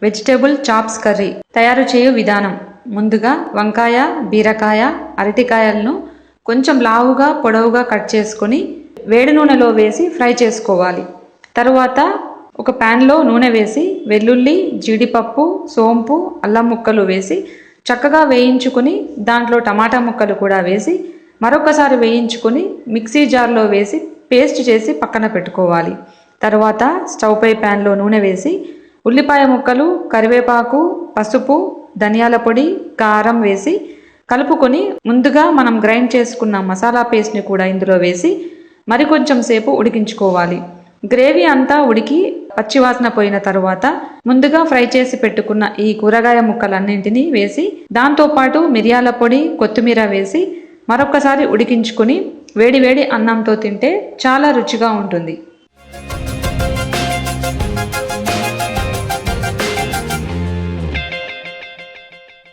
Vegetable chops curry తయారు చేయు విధానం. ముందుగా వంకాయ, బీరకాయ, అరటికాయలను కొంచెం లావుగా పొడవుగా కట్ చేసుకొని వేడి నూనెలో వేసి ఫ్రై చేసుకోవాలి. తరువాత ఒక ప్యాన్లో నూనె వేసి వెల్లుల్లి, జీడిపప్పు, సోంపు, అల్లం ముక్కలు వేసి చక్కగా వేయించుకొని దాంట్లో టమాటా ముక్కలు కూడా వేసి మరొకసారి వేయించుకొని మిక్సీ జార్లో వేసి పేస్ట్ చేసి పక్కన పెట్టుకోవాలి. తరువాత స్టవ్ పై ప్యాన్లో నూనె వేసి ఉల్లిపాయ ముక్కలు, కరివేపాకు, పసుపు, ధనియాల పొడి, కారం వేసి కలుపుకొని ముందుగా మనం గ్రైండ్ చేసుకున్న మసాలా పేస్ట్ని కూడా ఇందులో వేసి మరికొంచెం సేపు ఉడికించుకోవాలి. గ్రేవీ అంతా ఉడికి పచ్చివాసన పోయిన తరువాత ముందుగా ఫ్రై చేసి పెట్టుకున్న ఈ కూరగాయ ముక్కలన్నింటినీ వేసి దాంతోపాటు మిరియాల పొడి, కొత్తిమీర వేసి మరొకసారి ఉడికించుకొని వేడివేడి అన్నంతో తింటే చాలా రుచిగా ఉంటుంది.